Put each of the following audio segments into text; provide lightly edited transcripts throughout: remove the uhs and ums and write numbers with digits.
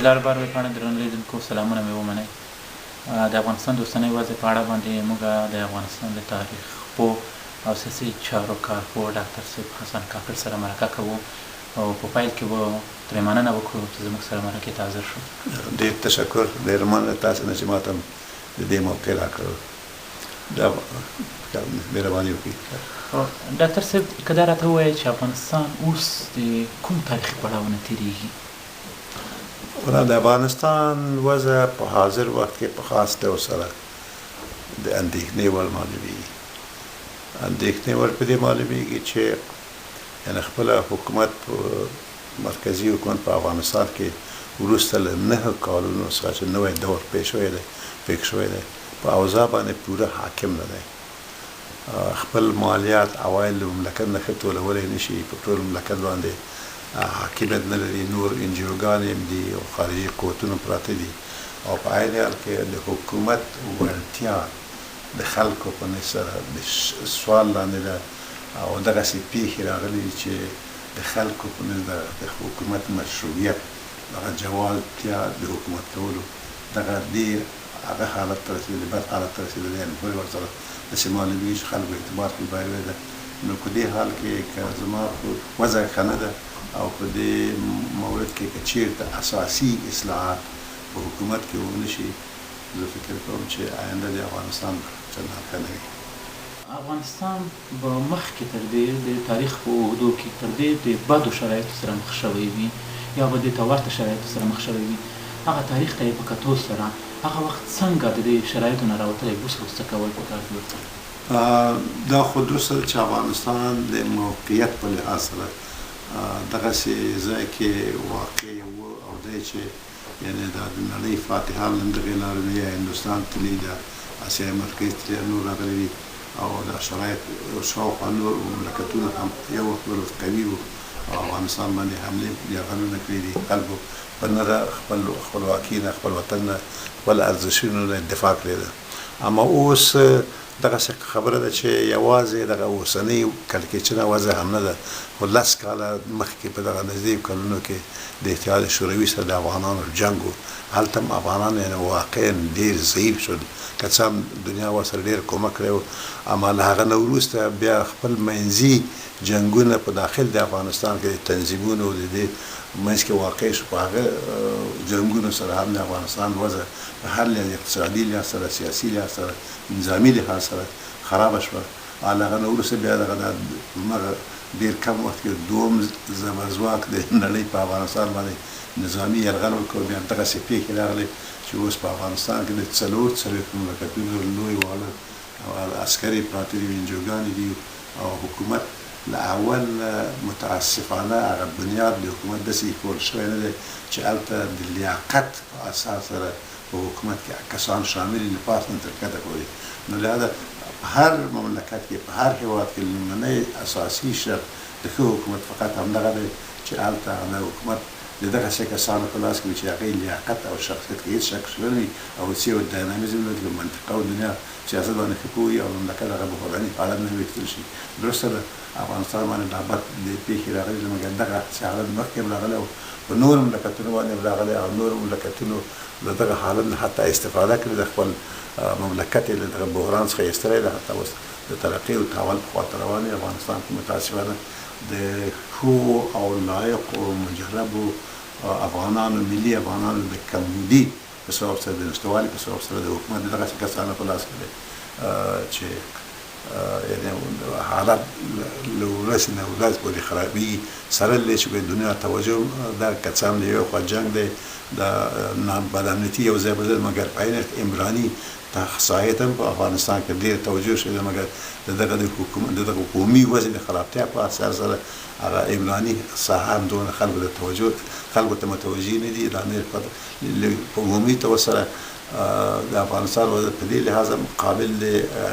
لار بار ویپاڼې درنو لیدونکو سلامونه مې ومنئ. د افغانستان د اوسنۍ وضع په اړه باندې موږ د افغانستان د تاریخ پوه او سیاسي چارو کارپوه ډاکټر صاحب حسن کاکړ سره مرکه کوو او په پیل کې به ترې مننه وکړو چې زموږ سره مرکې ته حاضر شو. ډېر تشکر، ډېر مننه تاسو نه چې ماته د دې موقع راکړو. دا مهرباني وکړئ. ډاکټر صاحب که دا راته ووایئ چې افغانستان اوس د کوم تاریخي پړاوونه تېرېږي؟ د افغانستان وضع په حاضر وخت کې په خاص ډول سره د اندېښنې وړ معلومېږي. اندېښنې وړ په دې معلومېږي چې یعنې خپله حکومت مرکزي حکومت په افغانستان کې وروسته له 9 کالونو څخه چې نوی دور پیښ شوی دی په اوضاع باندې پوره حاکم نه دی. خپل مالیات عواید له مملکت نه ښه ټولولی نه شي، په ټول مملکت باندې حاکمیت نه لري. نور انجیوګانې هم دي او خارجي قوتونه پراته دي او په عین حال کې د حکومت وړتیا د خلکو په نسبت سره د سوال لاندې ده او دغسې پیښې راغلي چې د خلکو په نسبت د حکومت مشروعیت دغه جوالتیا د حکومت کولو دغه ډېر هغه حالت ته رسېدلی، بد حالت ته رسېدلی، یعنې پورې ورسره داسې معلومېږي چې خلکو اعتبار پرې بایلوی ده. نو په دې حال کې که زما وضع ښه نه ده او په دې مورد کې که چېرته اساسي اصلاحات په حکومت کې ونه شي، زه فکر کوم چې آینده د افغانستان چندان ښه نه وي. افغانستان به مخکې تر دې د تاریخ په اوږدو کې تر دې د بدو شرایطو سره مخ شوی وي یا به دې ته ورته شرایطو سره مخ شوی وي. هغه تاریخ ته یې په کتو سره هغه وخت څنګه د دې شرایطو نه راوتلی اوس څه کول پکار دي ورته؟ دا خو درسته چې افغانستان د موقعیت په لحاظ سره دغسې ځای کې واقع و او دی چې یعنې دا د نړۍ فاتحان هم دغې لارې نه یا هندوستان تللي ده، اسیا مرکز تللي نور راغلي دي او دا شرایط شاوخوا نور مملکتونه هم یو وخت قوي وو او افغانستان باندې حملې یرغلونه کړي دي. خلکو په نه ده خپل خپلواکي نه، خپل وطن نه، خپل ارزښتونو نه دفاع کړې ده. اما اوس دغسې خبره ده چې یوازې دغه اوسنۍ کړکېچنه وضع هم نه ده، خو 10 کاله مخکې په دغه نږدې کلونو کې د اتحاد شوروي سره د افغانانو جنګ و. هلته هم افغانان یعنې واقعا ډېر ضعیف شول، که څه هم دنیا ورسره ډېر کومک کړی و. اما له هغه نه وروسته بیا خپل منځي جنګونه په داخل د افغانستان کې د تنظیمونو د دې منځ کې واقع شو. په هغه جنګونو سره هم د افغانستان وضع په هر لحاظ، اقتصادي لحاظ سره، سیاسي لحاظ سره، نظامي لحاظ سره خرابه شوه. له هغه نه وروسته بیا دغه ډېر کم وخت کې دوم زبرځواک د نړۍ په افغانستان باندې نظامي یرغل وکړ. بیا دغسې پیښې راغلې چې اوس په افغانستان کې د 40 مملکتونو لوی واړه عسکري پراته دي، انجوګانې دي او حکومت له اول متاسفانه هغه بنیاد د حکومت داسې ایښودل شوی نه دی چې هلته د لیاقت په اساس سره په حکومت کې کسان شامل دي له پاس نه تر ښکته پورې. نو لهذا په هر مملکت کې، په هر هېواد کې لومړنی اساسي شرط د ښه حکومت فقط همدغه دی چې هلته د حکومت د دغسې کسانو په لاس کې وي چې هغې لیاقت او شخصیت کې هېڅ شک شته نه وي او هېڅ یو ډاینامیزم نه لري، منطقه او دنیا سیاست باندې ښه پوهوي او مملکت هغه بحراني حالت نه ویښتل شي. درسته ده افغانستان باندې لا بد د پیښې راغلي دي، مګر دغه حالت مخکې هم راغلی او په نورو مملکتونو باندې هم راغلی او نورو مملکتونو له دغه حالت نه حتی استفاده کړې د خپل مملکت یې له دغه بحران څخه ایستلی ده. حتی اوس د ترقۍ او تحول په خواته روان دی. افغانستان کې متاسفانه د ښو او لایقو مجربو افغانانو، ملي افغانانو د کمبودي په سبب سره، د نشتوالي په سبب سره د حکومت د دغسې کسانو په لاس کې دی چې یعنې حالت له ورځې نه ورځ پورې خرابېږي. سره له چې باید دنیا توجه ده، که څه هم د یوې خوا جنګ دی، د بدامنیتي یو ځای بدل، مګر په عین عمراني ساحې ته هم په افغانستان کې ډېر توجه شوې ده، مګر د دغه د حکومت د دغه قومي وضع د خرابتیا په اثر سره هغه عمراني ساحه هم دونه خلکو ته متوجه نه دي. دا په عمومي طور سره د افغانستان وضع په دې لحاظ هم قابل د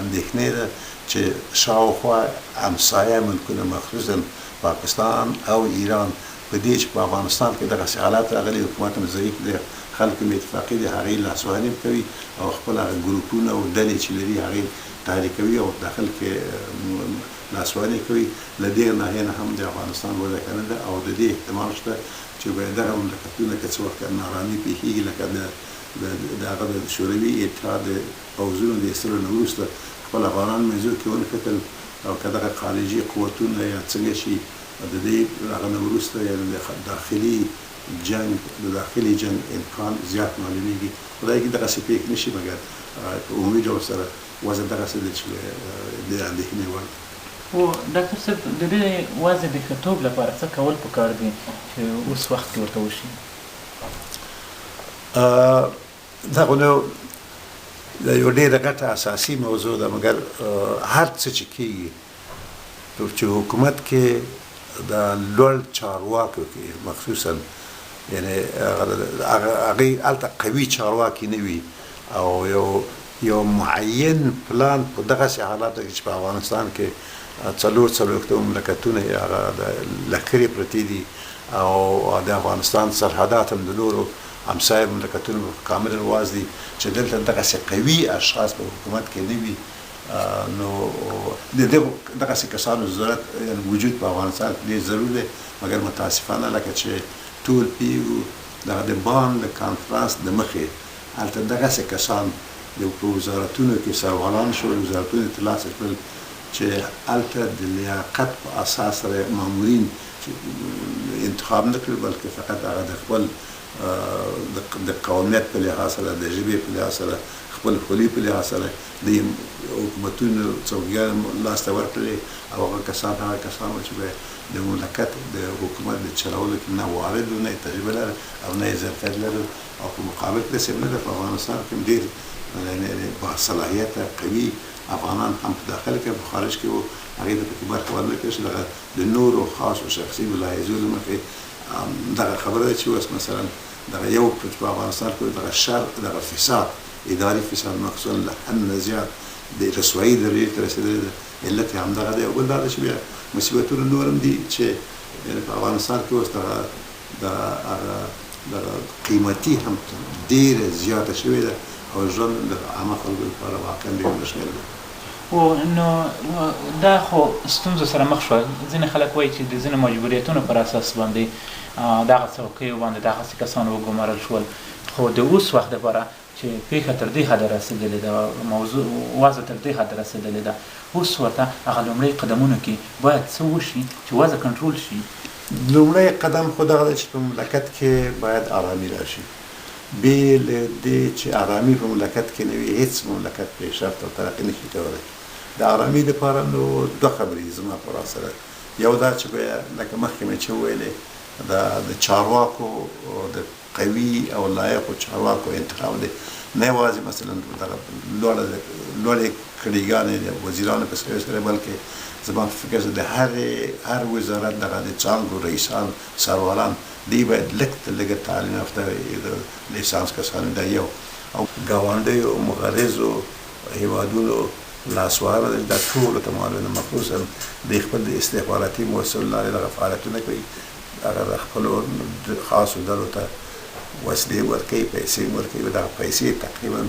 اندېښنې ده چې شاوخوا همسایه ملکونه مخصوصا پاکستان او ایران په دې چې په افغانستان کې دغسې حالات راغلي، حکومت هم ضعیف دی، خلک هم اتفاقي دي، هغې لاسوهنې کوي او خپل هغه ګروپونه او ډلې چې لري هغې تحریکوي او داخل کې لاسواني کوي. له دې ناحیې نه هم د افغانستان وضع ښه نه ده او د دې احتمال شته چې باید دغه مملکتونه که څه وخت نارامي پېښېږي لکه د هغه د شوروي اتحاد د پوځونو د ایستلو نه وروسته خپل افغانان منځو کې ونښتل او که دغه خارجي قوتونه یا څنګه شي د دې هغه نه وروسته یعنې د داخلي جنګ امکان زیات معلومیږي. خدای کې دغسې پېښ نه شي مګر په عمومي ډول سره وضع دغسې ده چې د اندېښنې وړ ده. خو ډاکټر صاحب د دې وضع د ښه توب لپاره څه کول پکار دي چې اوس وخت کې ورته وشي؟ دا خو نو دا یو ډېره ګټه اساسي موضوع ده مګر هر څه چې کېږي چې حکومت کې د لوړ چارواکو کې مخصوصا یعنې هغې هلته قوي چارواکي نه وي او یو معین پلان په دغسې حالاتو کې چې په افغانستان کې څلوېښت مملکتونه یې هغه د لښکرې پرتې دي او د افغانستان سرحدات هم د نورو همسایه مملکتونو په کامل رواز دي چې دلته دغسې قوي اشخاص په حکومت کې نه وي نو د دغسې کسانو ضرورت وجود په افغانستان کې ډېر ضرور دی مګر متاسفانه لکه چې ټول پیږو دغه د بان د کانفرانس د مخې هلته دغسې کسان په وزارتونو کې سروران شول وزارتونو یې ترلاسه کړل چې هلته د لیاقت په اساس سره مامورین انتخاب نه کړل بلکې فقط هغه د خپل د قومیت په لحاظ سره د ژبې په لحاظ سره خپل خولي په لحاظ سره د حکومتونو څوکیان لاسته ورکړلې او هغه کسان چې د مملکت د حکومت د چلولو کې نه وارد و نه یې تجربه لرل او نه یې ظرفیت لرل او په مقابل کې داسې نه ده په افغانستان کې ډېر باصلاحیته قوي افغانان هم په داخل کې په خارج کې وو هغې ته پکې برخه ورنه کړه چې دغه د نورو خاصو شخصي ملاحظو له مخې دغه خبره ده چې اوس مثلا دغه یو په افغانستان کې دغه شر دغه فساد اداري فساد مخصوصا له حد نه زیات د رسوایي درجې ته رسېدلی ده علت یې همدغه دی او بل دا ده چې بیا مصیبتونه نور هم دي چې په افغانستان کې اوس دغه قیمتي هم ډېره زیاته شوې ده او ژوند د عامه خلکو لپاره واقعا ډېر مشکل دی. نو دا خو ستونزو سره مخ شوه. ځینې خلک وایي چې د ځینو مجبوریتونو پر اساس باندې دغه څوکیو باندې دغسې کسان وګمارل شول خو د اوس وخت دپاره چې پیښه تر دې حده رسېدلې ده موضوع وضع تر دې حده رسېدلې ده اوس ورته هغه لومړی قدمونو کې باید څه وشي چې وضع کنټرول شي؟ لومړی قدم خو دغه دی چې په مملکت کې باید ارامي راشي. بې له دې چې ارامي په مملکت کې نه وي هېڅ مملکت پیشرفت او ترقي نه شي کولی. د ارامي دپاره نو دوه خبرې زما په راه سره یو دا چې بیا لکه مخکې مې چې وویلې د چارواکو د قوي او لایقو چارواکو انتخاب دی نه یوازې مثلا دغه لوړې کړیګانې د وزیرانو په سویه سره بلکې زما په فکر د هر وزارت دغه د څانګو رئیسان سروران دی باید لږ تر لږه تعلیم یافته د لیسانس کسان دا یو او ګاونډیو مغرضو هیوادونو لاسوهنه دا ټولو ته معلومه مخصوصا د خپل د استخباراتي موسسو له لارې دغه فعالیتونه کوي هغه د خپلو خاصو ډلو ته وسلې ورکوي پیسې ورکوي دغه پیسې تقریبا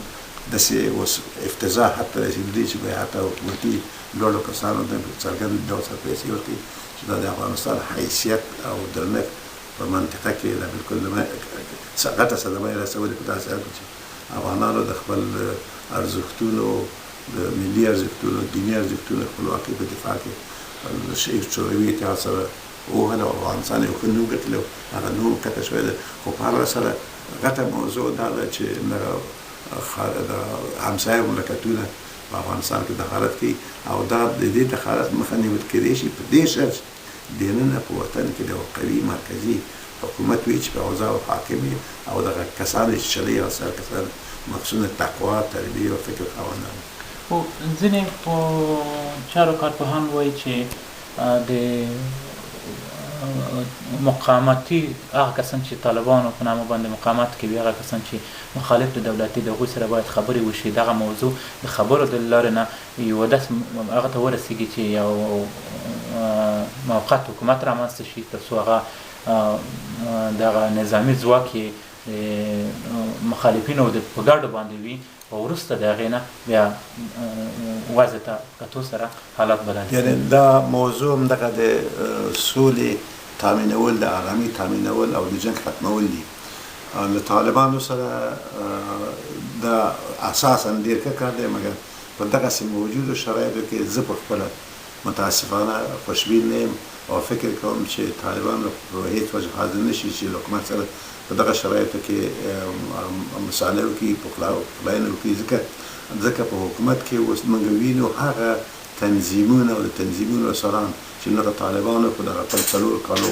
داسې اوس افتضاح حتی رسېدلي چې بیا حتی حکومتي لوړو کسانو ته څرګند ډول سره پیسې ورکوي چې دا د افغانستان حیثیت او درنښت په منطقه کې دا بلکل غټه صدمه یې رسولې په داسې حال کې چې افغانانو د خپل ارزښتونو د ملي ارزښتونو دیني ارزښتونو خپلواکۍ په دفاع کې د شوروي اتحاد سره ووهله او افغانستان یو ښه نوم ګټلی و هغه نوم کته شوی ده خو په هر سره غټه موضوع دا ده چې د همسایه مملکتونه په افغانستان کې دخالت کوي او دا د دې دخالت مخه نیول کېدی شي په دې شرط دننه په وطن کې د قوي مرکزي حکومت وي چې په اوضاع حاکم وي او دغه کسان چې چلي او سر کسان مخصوصا تقوا تربیه او فکر خاوندان خو ځینې په چارو کارپوهان وایي چې د مقاومتي هغه کسان چې طالبانو په نامه باندې مقاومت کوي هغه کسان چې مخالف د دولتي د هغوی سره باید خبرې وشي دغه موضوع د خبرو د لارې نه یوه داسې هغه ته ورسېږي چې یو موقت حکومت رامنځته شي تر څو هغه دغه نظامي ځواک یې مخالفینو په ګډو باندې وي او وروسته د هغې نه بیا وضع ته کتو سره حالات بدل شي. یعنې دا موضوع همدغه د سولې تامینول، د آرامي تامینول او د جنګ ختمول دي. له طالبانو سره دا اساسا ډېر ښه کار دی، مګر په دغسې موجودو شرایطو کې زه په خپله متاسفانه خوشبین نه یم او فکر کوم چې طالبان په هېڅ وجه حاضر نه شي چې له حکومت سره په دغه شرایطو کې مساله وکړي، پخلاینه وکړي. ځکه په حکومت کې اوس موږ وینو هغه تنظیمونه او د تنظیمونو رسران چې دغه طالبانو په دغه 4 کالو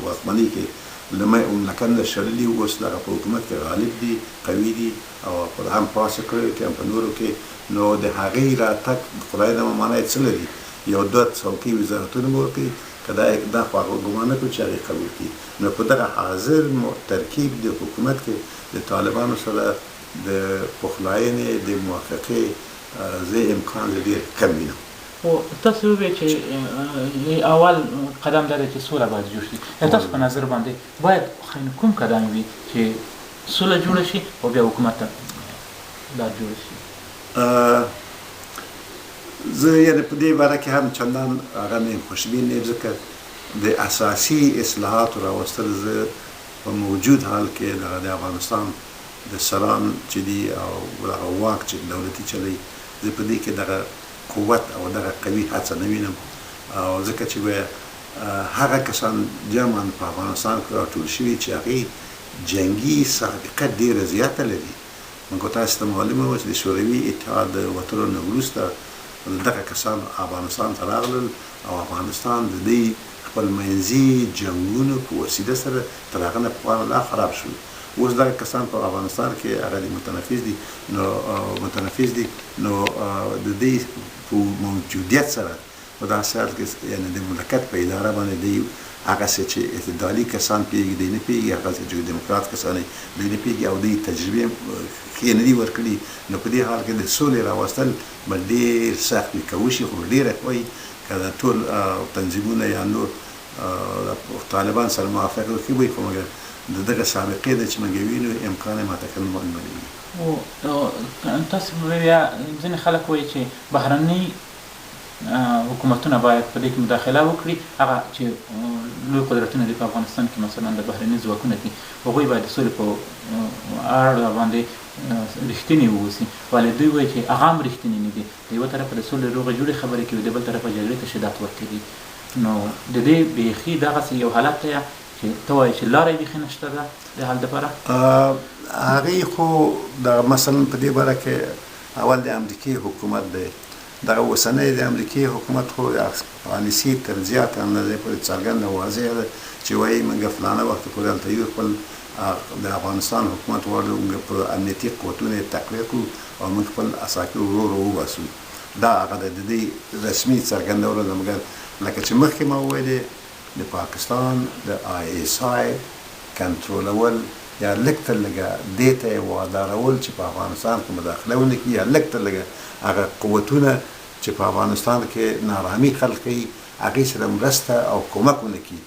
واکمنۍ کې مملکت نه شړلي، اوس دغه په حکومت کې غالب دي، قوي دي او هم په هڅه کړې کې هم په نورو کې. نو د هغې راتګ خدای نه معنی څه لري؟ یو 2 څوکۍ وزارتونه مو ورکړي، که دا خو هغه ګمان نه کړو چې هغې قبول کړي. نو په دغه حاضر ترکیب د حکومت کې د طالبانو سره د پخلاینې د موافقې زه امکان ډېر کم وینم. خو تاسو وویل چې اول قدم دا دی چې سوله باید جوړ شي. تاسو په نظر باندې باید کوم قدم وي چې سوله جوړه شي او بیا حکومت ته دا جوړ شي؟ زه یعنې په دې باره کې هم چندان هغه نه یم خوشبین نه یم، ځکه د اساسي اصلاحاتو راوستل زه په موجود حال کې د افغانستان د سران چې دي او دغه واک چې دولتي چلی، زه په دې کې دغه قوت او دغه قوي هڅه نه وینم. او ځکه چې هغه کسان جمعاً په افغانستان کې راټول شوي چې هغې جنګي سابقه ډېره زیاته لري. موږ تاسو ته معلومه وه چې د شوروي اتحاد د وتلو نه وروسته دغه کسان افغانستان ته راغلل او افغانستان د دې خپل منځي جنګونو په وسیله سره تر هغه نه پخوا لا خراب شو. اوس دغه کسان په افغانستان کې هغه متنفذ دي، نو د دې په موجودیت سره په داسې حال کې یعنې د مملکت په اداره باندې دی هغسې چې اعتدالي کسان پوهېږي دی نه پوهېږي، هغسې چې ډیموکرات کسان دی نه پوهېږي او دوی تجربې ښې نه دي ورکړي. نو په دې حال کې د سولې راوستل به ډېر سخت وي. که وشي خو ډېره ښه وي، که د ټول تنظیمونه یا نور طالبان سره موافق وي ښه وي، خو مګر د دغه سابقې ده چې موږ وینو امکان یې ماته کول معلومېږي. تاسو بیا ځینې خلک وایي چې بهرني حکومتونه باید په دې کې مداخله وکړي. هغه چې لوی قدرتونه دي په افغانستان کې، مثلا د بهرني ځواکونه دي، هغوی باید د سولې په اړه باندې رښتیني واوسي. ولې دوی وایي چې هغه هم رښتیني نه دي، د یوه طرفه د سولې روغې جوړې خبرې کوي، د بل طرفه جګړې ته شدت ورکوي. نو د دې بیخي دغسې یو حالت دی چې ته وایې چې لاره یې بیخي نشته ده د حل دپاره. هغې خو مثلا په دې باره کې اول د امریکې حکومت دی، دغه اوسنی د امریکې حکومت خو پالیسي تر زیاته اندازې پورې څرګنده واضحه ده چې وایي موږ فلانه وخت پورې هلته یو خپل د افغانستان حکومت غواړو موږ په امنیتي قوتونه یې تقویه کړو او موږ خپل اساکر ورو ورو وباسو. دا هغه د دې رسمي څرګندونه ده. مګر لکه چې مخکې ما وویلې د پاکستان د ISI کنټرولول یا لږ تر لږه دې ته یې وادارول چې په افغانستان کې مداخله ونه کړي، یا لږ تر لږه هغه قوتونه چې په افغانستان کې نارامي خلق کوي هغې سره مرسته او کومک ونه کړي.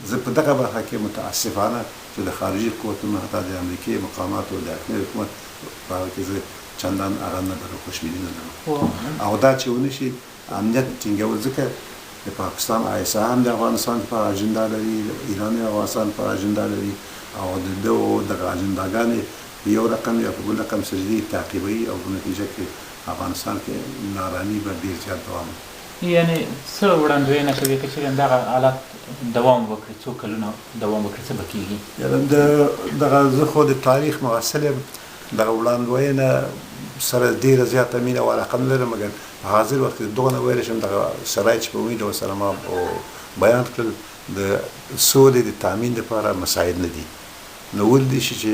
زه په دغه برخه کې متاسفانه چې د خارجي قوتونو حتی د امریکې مقاماتو د حکومت په هغه کې زه چندان هغه نه دغه خوشبیني نه لرم. او دا چې ونه شي امنیت ټینګول، ځکه د پاکستان ISI هم د افغانستان په اجنډا لري، ایران د افغانستان په اجنډا لري او د دغه اجنډاګانې په یو رقم یا په بل رقم سره دي تعقیبوي او په نتیجه کې افغانستان کې نارامي به ډېر زیات دوام وکړي. یعنې څه وړاندوینه کوي که چېرې دغه حالت دوام وکړي، څو کلونه دوام وکړي، څه به کېږي؟ دغه زه خو د تاریخ محصل یم، دغه وړاندوینه سره ډېره زیاته مینه او علاقه نه لرم. مګر په حاضر وخت کې دغه نه ویلی شم دغه شرایط چې په امید ورسره ما بیان کړل د سولې د تامین لپاره مساعد نه دي. نو ولدی شي چې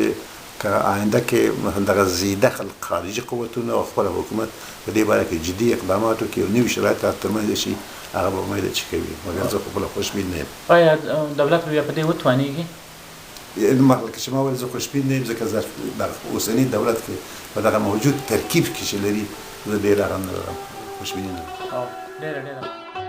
که آینده کې دغه ذی‌دخل خارجي قوتونه او خپل حکومت په دې باره کې جدي اقدامات وکړي او نوي شرایط ترمنځ شي، هغه به امیده چې کوي. مګر زه خو خپله خوشبین نه یم. آیا دولت بیا په دې وتوانېږي؟ لکه چې ما ویل زه خوشبین نه یم، ځکه زه د اوسني دولت کې په دغه موجود ترکیب کې چې لري زه ډېر هغه نه لرم، خوشبیني نه لرم. ډېره